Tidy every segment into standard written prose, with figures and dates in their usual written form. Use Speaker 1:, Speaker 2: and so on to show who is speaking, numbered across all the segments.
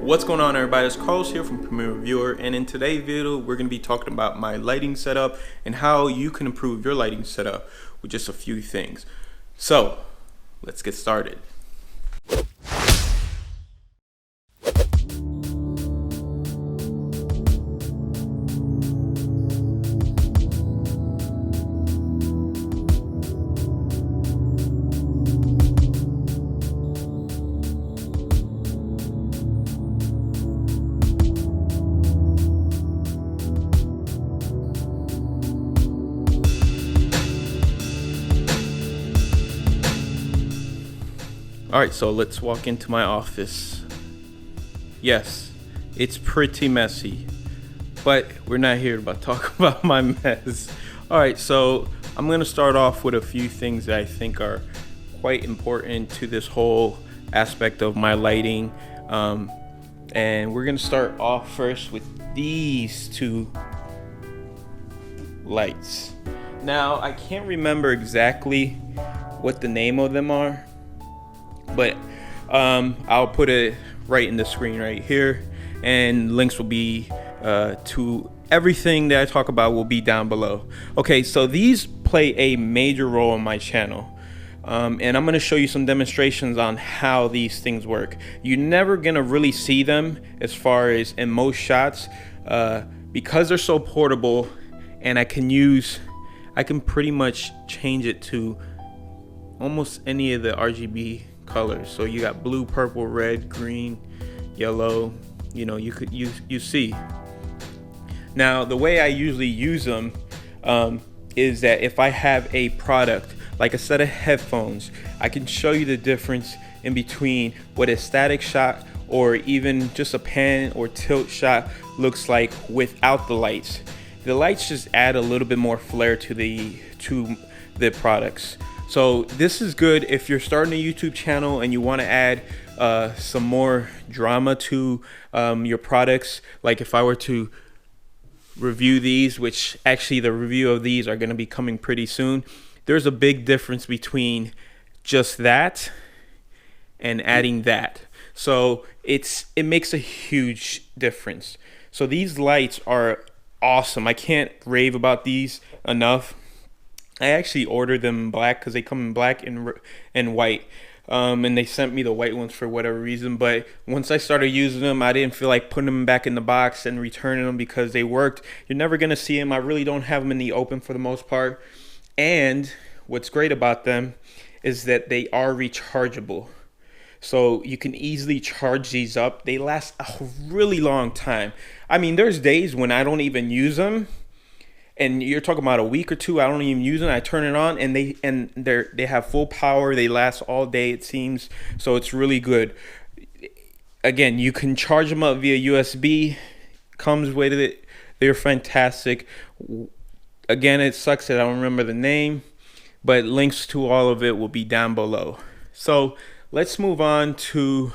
Speaker 1: What's going on, everybody? It's Carlos here from PremierReviewer, and in today's video we're going to be talking about my lighting setup and how you can improve your lighting setup with just a few things. So let's get started. Alright, so let's walk into my office. Yes, it's pretty messy, but we're not here to talk about my mess. Alright, so I'm going to start off with a few things that I think are quite important to this whole aspect of my lighting. And we're going to start off first with these two lights. Now, I can't remember exactly what the name of them are, but I'll put it right in the screen right here, and links will be to everything that I talk about will be down below. Okay, so these play a major role in my channel, and I'm going to show you some demonstrations on how these things work. You're never going to really see them as far as in most shots because they're so portable, and I can pretty much change it to almost any of the RGB colors. So you got blue, purple, red, green, yellow, you see. Now the way I usually use them is that if I have a product like a set of headphones, I can show you the difference in between what a static shot or even just a pan or tilt shot looks like without the lights. The lights just add a little bit more flair to the products. So this is good if you're starting a YouTube channel and you want to add some more drama to your products. Like if I were to review these, which actually the review of these are going to be coming pretty soon, there's a big difference between just that and adding that. So it makes a huge difference. So these lights are awesome. I can't rave about these enough. I actually ordered them in black because they come in black and white, and they sent me the white ones for whatever reason. But once I started using them, I didn't feel like putting them back in the box and returning them because they worked. You're never gonna see them. I really don't have them in the open for the most part. And what's great about them is that they are rechargeable, so you can easily charge these up. They last a really long time. I mean, there's days when I don't even use them. And you're talking about a week or two, I don't even use it. I turn it on and they have full power. They last all day, it seems. So it's really good. Again, you can charge them up via USB. Comes with it. They're fantastic. Again, it sucks that I don't remember the name, but links to all of it will be down below. So let's move on to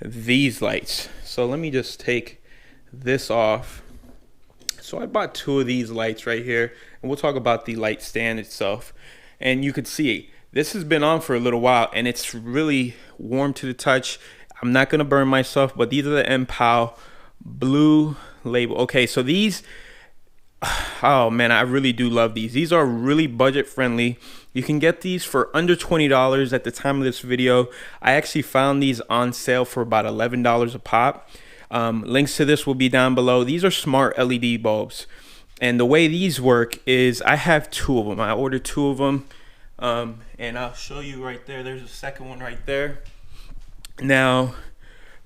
Speaker 1: these lights. So let me just take this off. So I bought two of these lights right here, and we'll talk about the light stand itself. And you can see this has been on for a little while, and it's really warm to the touch. I'm not gonna burn myself, but these are the MIPOW blue label. Okay, so these, oh man, I really do love these. These are really budget friendly. You can get these for under $20 at the time of this video. I actually found these on sale for about $11 a pop. Links to this will be down below. These are smart LED bulbs, and the way these work is I have two of them. I ordered two of them, and I'll show you right there. There's a second one right there. Now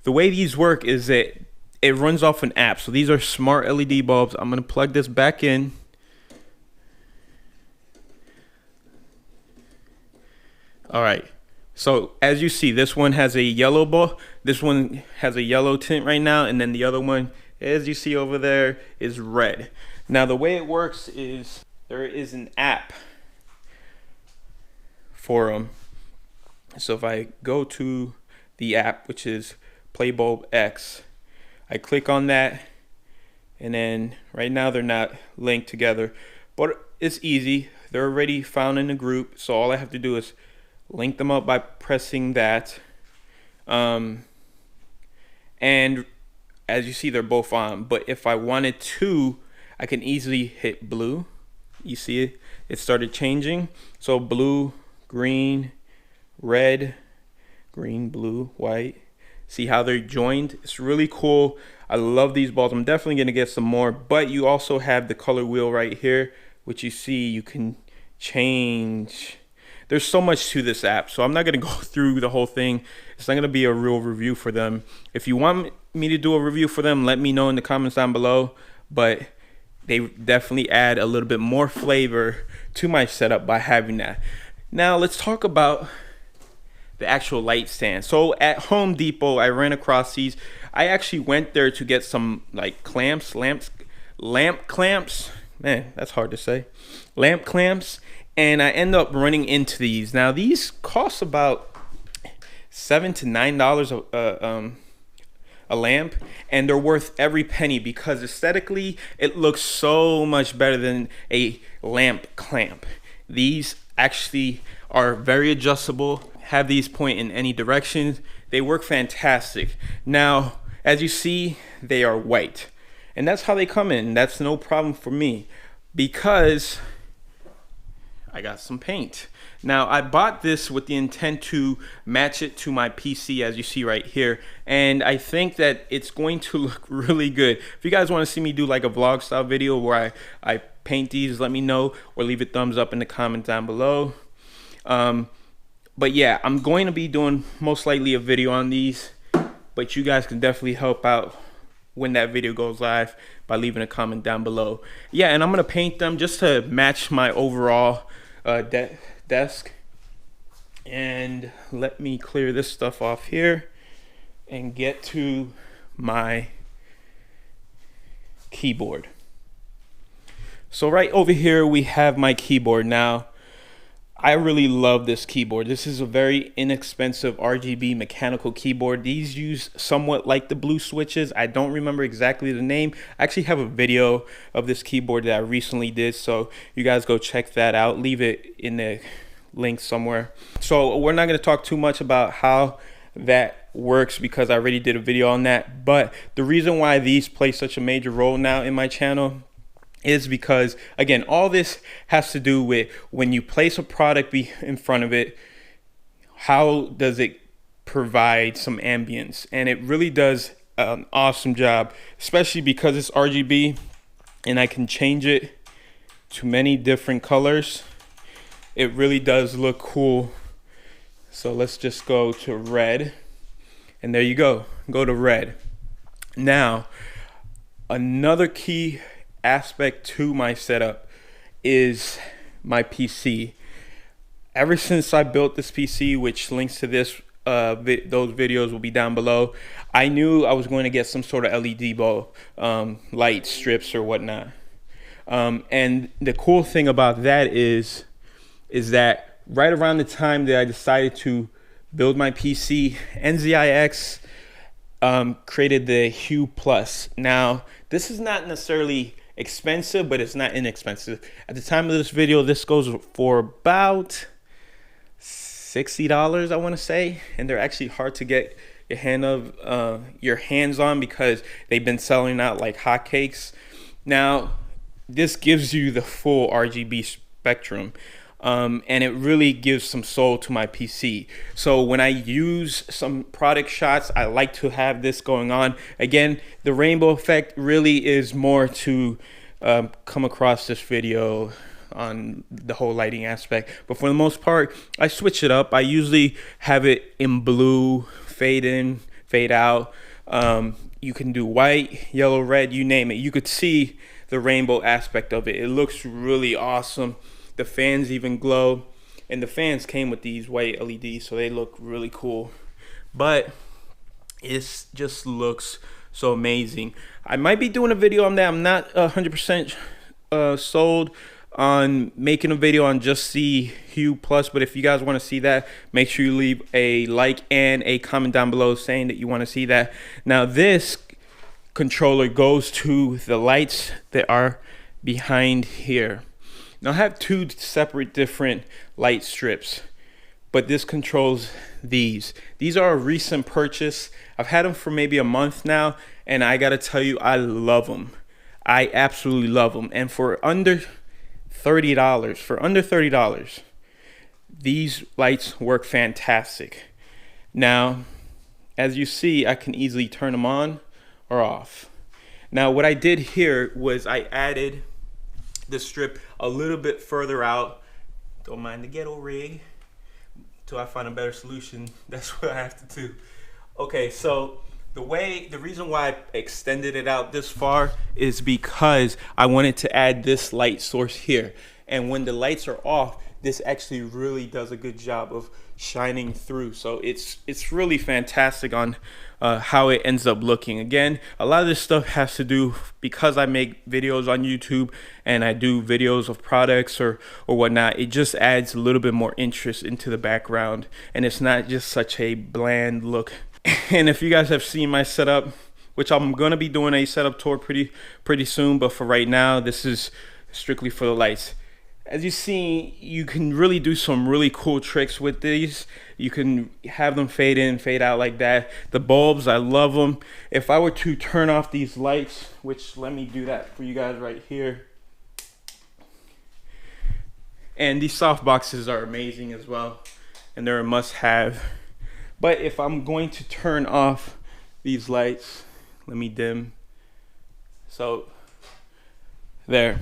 Speaker 1: the way these work is that it runs off an app. So these are smart LED bulbs. I'm gonna plug this back in. All right. So as you see, this one has a yellow bulb. This one has a yellow tint right now, and then the other one, as you see over there, is red. Now the way it works is there is an app for them. So if I go to the app, which is PlayBulb X, I click on that, and then right now they're not linked together, but it's easy. They're already found in a group, so all I have to do is link them up by pressing that. And as you see, they're both on. But if I wanted to, I can easily hit blue. You see it? It started changing. So blue, green, red, green, blue, white. See how they're joined? It's really cool. I love these balls. I'm definitely going to get some more. But you also have the color wheel right here, which you see you can change. There's so much to this app, so I'm not going to go through the whole thing. It's not going to be a real review for them. If you want me to do a review for them, let me know in the comments down below. But they definitely add a little bit more flavor to my setup by having that. Now let's talk about the actual light stand. So at Home Depot, I ran across these. I actually went there to get some like lamp clamps. Man, that's hard to say. Lamp clamps. And I end up running into these. Now these cost about $7 to $9 a lamp, and they're worth every penny because aesthetically it looks so much better than a lamp clamp. These actually are very adjustable, have these point in any direction. They work fantastic. Now as you see, they are white, and that's how they come in. That's no problem for me because I got some paint. Now I bought this with the intent to match it to my PC, as you see right here, and I think that it's going to look really good. If you guys want to see me do like a vlog style video where I paint these, let me know, or leave a thumbs up in the comments down below. But yeah, I'm going to be doing most likely a video on these, but you guys can definitely help out when that video goes live by leaving a comment down below. Yeah, and I'm gonna paint them just to match my overall desk. And let me clear this stuff off here and get to my keyboard. So right over here we have my keyboard. Now I really love this keyboard. This is a very inexpensive RGB mechanical keyboard. These use somewhat like the blue switches. I don't remember exactly the name. I actually have a video of this keyboard that I recently did, so you guys go check that out. Leave it in the link somewhere. So we're not going to talk too much about how that works because I already did a video on that. But the reason why these play such a major role now in my channel is because, again, all this has to do with when you place a product in front of it, how does it provide some ambience? And it really does an awesome job, especially because it's RGB and I can change it to many different colors. It really does look cool. So let's just go to red, and there you go, go to red. Now another key aspect to my setup is my PC. Ever since I built this PC, which links to this those videos will be down below, I knew I was going to get some sort of LED bulb, light strips or whatnot. And the cool thing about that is that right around the time that I decided to build my PC, NZIX created the Hue Plus. Now this is not necessarily expensive, but it's not inexpensive. At the time of this video, this goes for about $60, I want to say, and they're actually hard to get your hands on because they've been selling out like hotcakes. Now this gives you the full RGB spectrum, and it really gives some soul to my PC. So when I use some product shots, I like to have this going on. Again, the rainbow effect really is more to come across this video on the whole lighting aspect, but for the most part I switch it up. I usually have it in blue, fade in, fade out. You can do white, yellow, red, you name it. You could see the rainbow aspect of it. It looks really awesome. The fans even glow, and the fans came with these white LEDs, so they look really cool. But it just looks so amazing. I might be doing a video on that. I'm not 100% sold on making a video on just the Hue Plus, but if you guys want to see that, make sure you leave a like and a comment down below saying that you want to see that. Now this controller goes to the lights that are behind here. Now I have two separate different light strips, but this controls these. These are a recent purchase. I've had them for maybe a month now, and I gotta tell you, I love them. I absolutely love them. And for under $30, these lights work fantastic. Now, as you see, I can easily turn them on or off. Now, what I did here was I added the strip a little bit further out. Don't mind the ghetto rig. Till I find a better solution, that's what I have to do. Okay, so the reason why I extended it out this far is because I wanted to add this light source here. And when the lights are off, this actually really does a good job of shining through. So it's really fantastic on how it ends up looking. Again, a lot of this stuff has to do because I make videos on YouTube and I do videos of products or whatnot. It just adds a little bit more interest into the background, and it's not just such a bland look. And if you guys have seen my setup, which I'm gonna be doing a setup tour pretty soon, but for right now, this is strictly for the lights. As you see, you can really do some really cool tricks with these. You can have them fade in, fade out like that. The bulbs, I love them. If I were to turn off these lights, which let me do that for you guys right here. And these softboxes are amazing as well, and they're a must-have. But if I'm going to turn off these lights, let me dim. So there.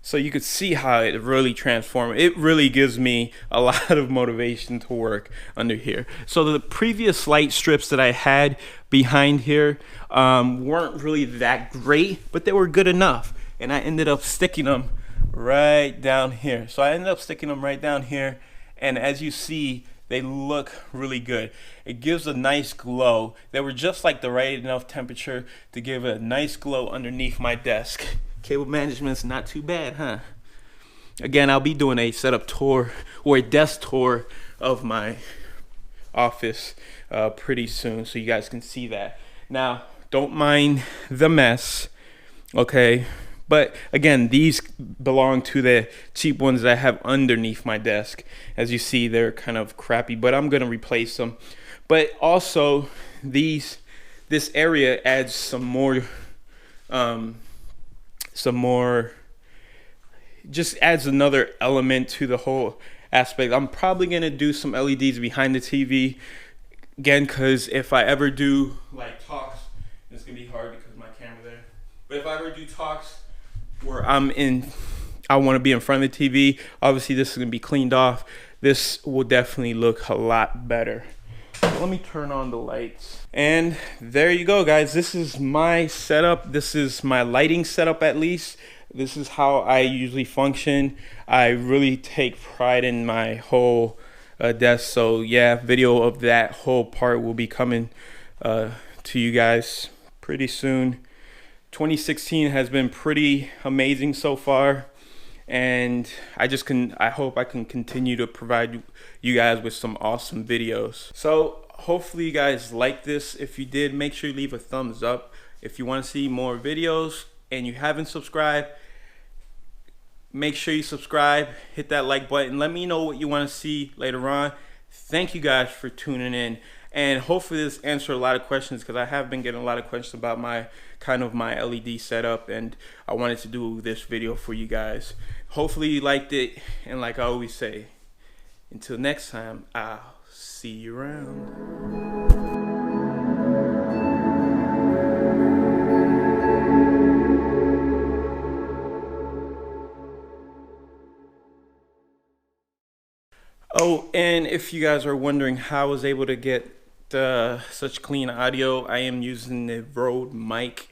Speaker 1: So you could see how it really transforms. It really gives me a lot of motivation to work under here. So the previous light strips that I had behind here weren't really that great, but they were good enough. And I ended up sticking them right down here. So I ended up sticking them right down here. And as you see, they look really good. It gives a nice glow. They were just like the right enough temperature to give a nice glow underneath my desk. Cable management's not too bad, huh? Again, I'll be doing a setup tour or a desk tour of my office pretty soon, so you guys can see that. Now, don't mind the mess, okay? But again, these belong to the cheap ones that I have underneath my desk. As you see, they're kind of crappy, but I'm gonna replace them. But also, this area adds some more, just adds another element to the whole aspect. I'm probably gonna do some LEDs behind the TV again, because if I ever do like talks, it's gonna be hard because my camera there. But if I ever do talks where I want to be in front of the TV, obviously this is gonna be cleaned off. This will definitely look a lot better. Let me turn on the lights. And there you go, guys. This is my setup. This is my lighting setup, at least. This is how I usually function. I really take pride in my whole desk. So yeah, video of that whole part will be coming to you guys pretty soon. 2016 has been pretty amazing so far, and I hope I can continue to provide you guys with some awesome videos. So hopefully you guys like this. If you did, make sure you leave a thumbs up. If you want to see more videos and you haven't subscribed, make sure you subscribe, hit that like button. Let me know what you want to see later on. Thank you guys for tuning in, and hopefully this answered a lot of questions, because I have been getting a lot of questions about my LED setup, and I wanted to do this video for you guys. Hopefully you liked it, and like I always say, until next time, I'll see you around. Oh, and if you guys are wondering how I was able to get such clean audio, I am using the Rode Micro.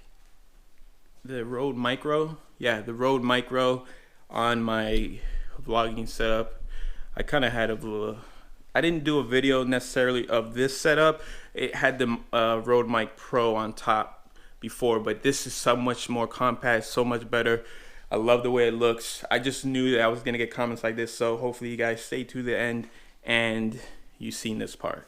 Speaker 1: Yeah, the Rode Micro on my vlogging setup. I kind of had I didn't do a video necessarily of this setup. It had the Rode Mic Pro on top before, but this is so much more compact, so much better. I love the way it looks. I just knew that I was gonna get comments like this, so hopefully you guys stay to the end and you've seen this part.